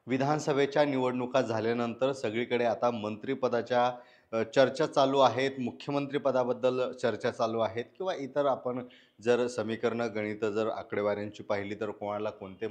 विधानसभेच्या निवडणुका झाल्यानंतर सगळीकडे आता मंत्रिपदाच्या चर्चा चालू आहेत. मुख्यमंत्री पदाबद्दल चर्चा चालू आहेत किंवा इतर आपण जर समीकरणं, गणितं जर आकडेवाऱ्यांची पाहिली तर कोणाला कोणते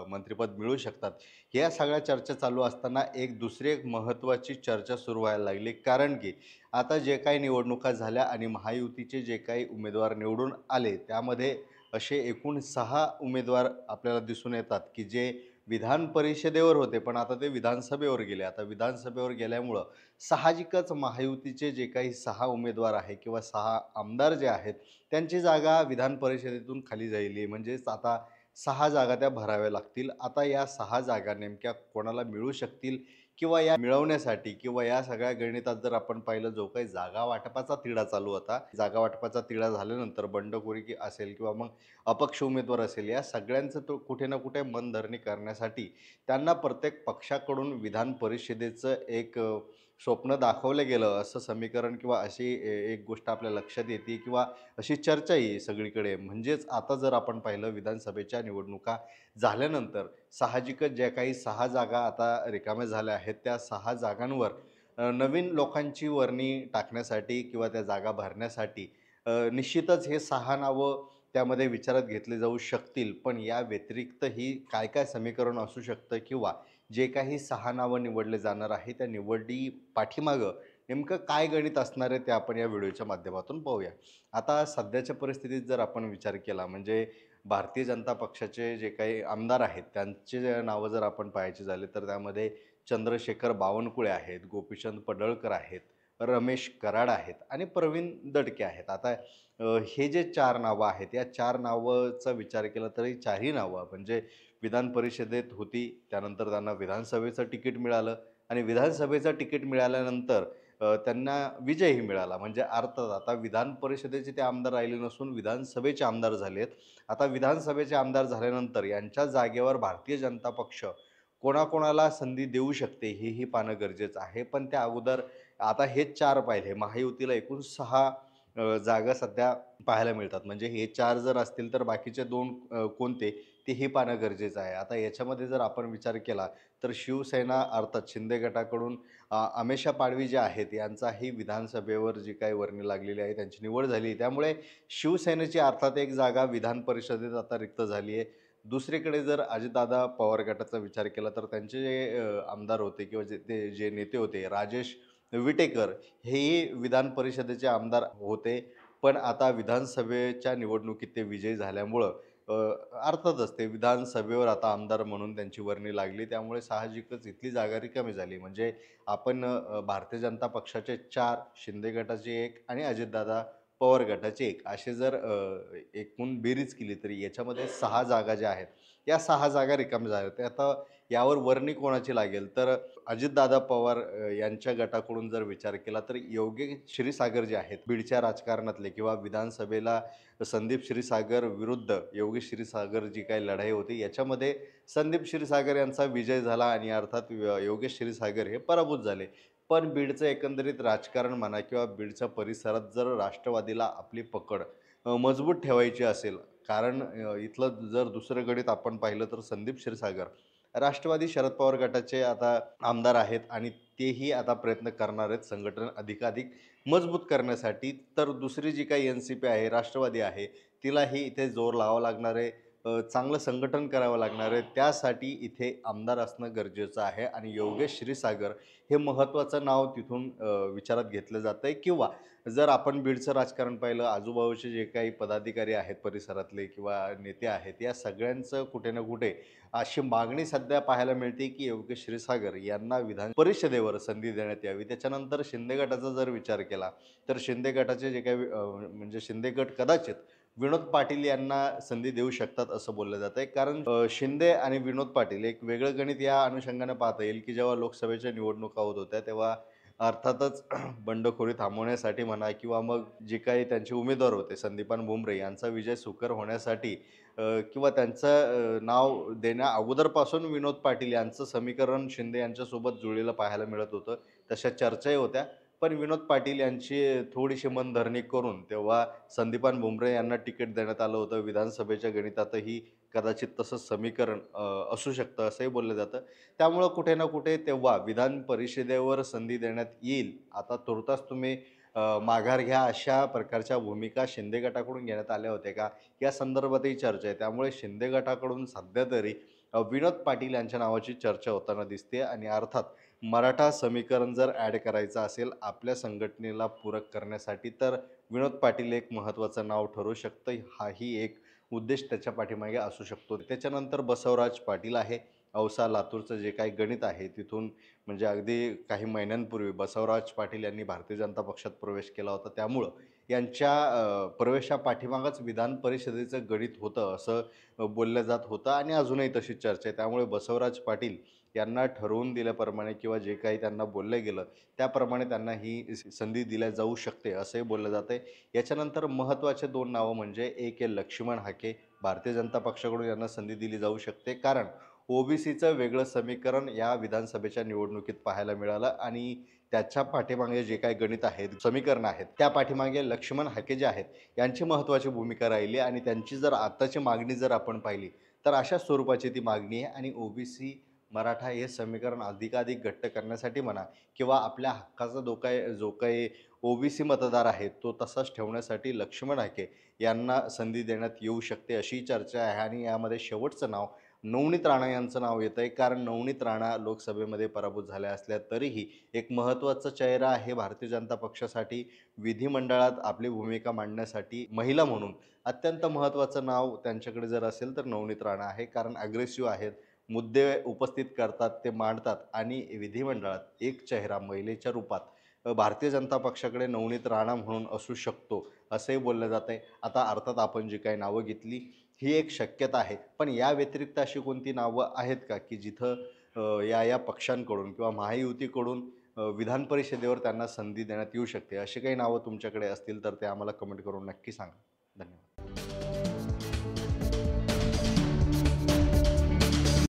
मंत्रिपद मिळू शकतात. या सगळ्या चर्चा चालू असताना दुसरी एक महत्त्वाची चर्चा सुरू व्हायला लागली. कारण की आता जे काही निवडणुका झाल्या आणि महायुतीचे जे काही उमेदवार निवडून आले, त्यामध्ये असे एकूण 6 उमेदवार आपल्याला दिसून येतात, की जे विधान परिषदेवर होते, पण आता ते विधानसभेवर गेले. आता विधानसभेवर गेल्यामुळं साहजिकच महायुतीचे जे काही 6 उमेदवार आहे किंवा 6 आमदार जे आहेत, त्यांची जागा विधान परिषदेतून खाली झालेली आहे. म्हणजेच आता 6 जागा त्या भराव्या लागतील. आता या 6 जागा नेमक्या कोणाला मिळू शकतील किंवा या मिळवण्यासाठी किंवा या सगळ्या गणितात जर आपण पाहिलं, जो काही जागा वाटपाचा तिढा चालू होता, जागा वाटपाचा तिढा झाल्यानंतर बंडखोरी असेल किंवा मग अपक्ष उमेदवार असेल, या सगळ्यांचं तो कुठे ना कुठे मनधरणी करण्यासाठी त्यांना प्रत्येक पक्षाकडून विधान परिषदेचं एक स्वप्न दाखवलं गेलं, असं समीकरण किंवा अशी एक गोष्ट आपल्या लक्षात येते किंवा अशी चर्चा आहे सगळीकडे. म्हणजेच आता जर आपण पाहिलं विधानसभेच्या निवडणुका झाल्यानंतर साहजिकच ज्या काही 6 जागा आता रिकाम्या झाल्या आहेत, त्या 6 जागांवर नवीन लोकांची वर्णी टाकण्यासाठी किंवा त्या जागा भरण्यासाठी निश्चितच हे 6 नावं त्यामध्ये विचारात घेतले जाऊ शकतील. पण या व्यतिरिक्तही काय-काय समीकरण असू शकतं किंवा जे काही 6 नावं निवडले जाणार आहे, त्या निवडी पाठीमागं नेमकं काय गणित असणार आहे, ते आपण या व्हिडिओच्या माध्यमातून पाहूया. आता सध्याच्या परिस्थितीत जर आपण विचार केला, म्हणजे भारतीय जनता पक्षाचे जे काही आमदार आहेत, त्यांचे जे नावं जर आपण पाहायचे झाले, तर त्यामध्ये चंद्रशेखर बावनकुळे आहेत, गोपीचंद पडळकर आहेत, रमेश कराड आहेत आणि प्रवीण दटके आहेत. आता हे जे 4 नावं आहेत, या 4 नावाचा विचार केला तरी चारही नावं म्हणजे विधान परिषदेत होती, त्यानंतर त्यांना विधानसभेचं तिकीट मिळालं आणि विधानसभेचं तिकीट मिळाल्यानंतर त्यांना विजयही मिळाला. म्हणजे अर्थात आता विधान परिषदेचे ते आमदार राहिले नसून विधानसभेचे आमदार झालेत. आता विधानसभेचे आमदार झाल्यानंतर यांच्या जागेवर भारतीय जनता पक्ष कोणाकोणाला संधी देऊ शकते, हेही पाहणं गरजेचं आहे. पण त्या अगोदर आता हेच 4 पाहिले. महायुतीला एकूण 6 जागा सध्या पाहायला मिळतात. म्हणजे हे 4 जर असतील तर बाकीचे 2 कोणते तेही पाहणं गरजेचं आहे. आता याच्यामध्ये जर आपण विचार केला तर शिवसेना अर्थात शिंदे गटाकडून अमेषा पाडवी जे आहेत यांचाही विधानसभेवर जी काही वर्णी लागलेली आहे त्यांची निवड झाली. त्यामुळे शिवसेनेची अर्थात एक जागा विधान परिषदेत आता रिक्त झाली आहे. दुसरीकडे जर अजितदादा पवार गटाचा विचार केला तर त्यांचे जे आमदार होते किंवा जे नेते होते राजेश विटेकर हेही विधान परिषदेचे आमदार होते. पण आता विधानसभेच्या निवडणुकीत ते विजयी झाल्यामुळं अ, अर्थातच ते विधानसभेवर आता आमदार म्हणून त्यांची वर्णी लागली. त्यामुळे साहजिकच इथली जागा रिकामी झाली. म्हणजे आपण भारतीय जनता पक्षाचे 4, शिंदे गटाचे 1 आणि अजितदादा पवार गटाचे 1 असे जर एकूण बेरीज केली तरी याच्यामध्ये 6 जागा ज्या आहेत, या 6 जागा रिकाम्या झाल्या. तर आता यावर वर्णी कोणाची लागेल? तर अजितदादा पवार यांच्या गटाकडून जर विचार केला तर योगेश क्षीरसागर जे आहेत, बीडच्या राजकारणातले किंवा विधानसभेला संदीप क्षीरसागर विरुद्ध योगेश क्षीरसागर जी काही लढाई होती, याच्यामध्ये संदीप क्षीरसागर यांचा विजय झाला आणि अर्थात योगेश क्षीरसागर हे पराभूत झाले. पण बीडचं एकंदरीत राजकारण म्हणा किंवा बीडच्या परिसरात जर राष्ट्रवादीला आपली पकड मजबूत ठेवायची असेल, कारण इथलं जर दुसरं गणित आपण पाहिलं तर संदीप क्षीरसागर राष्ट्रवादी शरद पवार गटाचे आता आमदार आहेत आणि तेही आता प्रयत्न करणार आहेत संघटना अधिकाधिक मजबूत करण्यासाठी. तर दुसरी जी काही एन-सी-पी आहे, राष्ट्रवादी आहे, तिलाही इथे जोर लावावा लागणार आहे. चांगलं संघटन करावं लागणार आहे. त्यासाठी इथे आमदार असणं गरजेचं आहे आणि योगेश क्षीरसागर हे महत्त्वाचं नाव तिथून विचारात घेतलं जातंय किंवा जर आपण बीडचं राजकारण पाहिलं, आजूबाजूचे जे काही पदाधिकारी आहेत परिसरातले किंवा नेते आहेत, या सगळ्यांचं कुठे ना कुठे अशी मागणी सध्या पाहायला मिळते, की योगेश क्षीरसागर यांना विधान परिषदेवर संधी देण्यात यावी. त्याच्यानंतर शिंदे गटाचा जर विचार केला, तर शिंदे गटाचे जे काही म्हणजे शिंदे गट कदाचित विनोद पाटील यांना संधी देऊ शकतात असं बोललं जातंय. कारण शिंदे आणि विनोद पाटील एक वेगळं गणित या अनुषंगानं पाहता येईल, की जेव्हा लोकसभेच्या निवडणुका होत होत्या, तेव्हा अर्थातच बंडखोरी थांबवण्यासाठी म्हणा किंवा मग जे काही त्यांचे उमेदवार होते संदीपान भुमरे यांचा विजय सुकर होण्यासाठी किंवा त्यांचं नाव देण्या अगोदरपासून विनोद पाटील यांचं समीकरण शिंदे यांच्यासोबत जुळलेलं पाहायला मिळत होतं. तशा चर्चाही होत्या. पण विनोद पाटील यांची थोडीशी मनधरणी करून तेव्हा संदीपान भुमरे यांना तिकीट देण्यात आलं होतं. विधानसभेच्या गणितातही कदाचित तसं समीकरण असू शकतं असंही बोललं जातं. त्यामुळं कुठे ना कुठे तेव्हा विधान परिषदेवर संधी देण्यात येईल. आता तुर्तास तुम्ही माघार घ्या अशा प्रकारच्या भूमिका शिंदे गटाकडून घेण्यात आल्या होत्या का? या संदर्भातही चर्चा आहे. त्यामुळे शिंदे गटाकडून सध्या तरी विनोद पाटील यांच्या नावाची चर्चा होताना दिसते आणि अर्थात मराठा समीकरण जर ॲड करायचं असेल आपल्या संघटनेला पूरक करण्यासाठी तर विनोद पाटील एक महत्त्वाचं नाव ठरू शकतं. हाही एक उद्देश त्याच्या पाठीमागे असू शकतो. त्याच्यानंतर बसवराज पाटील आहे. औसा लातूरचं जे काही गणित आहे तिथून म्हणजे अगदी काही महिन्यांपूर्वी बसवराज पाटील यांनी भारतीय जनता पक्षात प्रवेश केला होता. त्यामुळं यांच्या प्रवेशापाठीमागच विधान परिषदेचं गणित होतं असं बोललं जात होतं आणि अजूनही तशीच चर्चा आहे. त्यामुळे बसवराज पाटील यांना ठरवून दिल्याप्रमाणे किंवा जे काही त्यांना बोललं गेलं त्याप्रमाणे त्यांना ही संधी दिल्या जाऊ शकते असंही बोललं जातंय. याच्यानंतर महत्त्वाचे 2 नावं म्हणजे एक आहे लक्ष्मण हाके. भारतीय जनता पक्षाकडून यांना संधी दिली जाऊ शकते. कारण ओबीसीचं वेगळं समीकरण या विधानसभेच्या निवडणुकीत पाहायला मिळालं आणि त्याच्या पाठीमागे जे काही गणित आहेत, समीकरणं आहेत, त्या पाठीमागे लक्ष्मण हाके जे आहेत, यांची महत्त्वाची भूमिका राहिली आणि त्यांची जर आत्ताची मागणी जर आपण पाहिली, तर अशा स्वरूपाची ती मागणी आहे आणि ओबीसी, मराठा हे समीकरण अधिकाधिक घट्ट करण्यासाठी म्हणा किंवा आपल्या हक्काचा जो काही ओबीसी मतदार आहे, तो तसाच ठेवण्यासाठी लक्ष्मण हाके यांना संधी देण्यात येऊ शकते, अशी चर्चा आहे आणि यामध्ये शेवटचं नाव नवनीत राणा यांचं नाव येतं आहे. कारण नवनीत राणा लोकसभेमध्ये पराभूत झाल्या असल्या तरीही एक महत्त्वाचा चेहरा आहे भारतीय जनता पक्षासाठी. विधिमंडळात आपली भूमिका मांडण्यासाठी महिला म्हणून अत्यंत महत्त्वाचं नाव त्यांच्याकडे जर असेल तर नवनीत राणा आहे. कारण अग्रेसिव्ह आहेत, मुद्दे उपस्थित करतात, ते मांडतात आणि विधिमंडळात एक चेहरा महिलेच्या रूपात भारतीय जनता पक्षाकडे नवनीत राणा म्हणून असू शकतो, असंही बोललं जात आहे. आता अर्थात आपण जी काही नावं घेतली ही एक शक्यता आहे. पण या व्यतिरिक्त अशी कोणती नावं आहेत का, की जिथं या पक्षांकडून किंवा महायुतीकडून विधान परिषदेवर त्यांना संधी देण्यात येऊ शकते? अशी काही नावं तुमच्याकडे असतील तर ते आम्हाला कमेंट करून नक्की सांगा. धन्यवाद.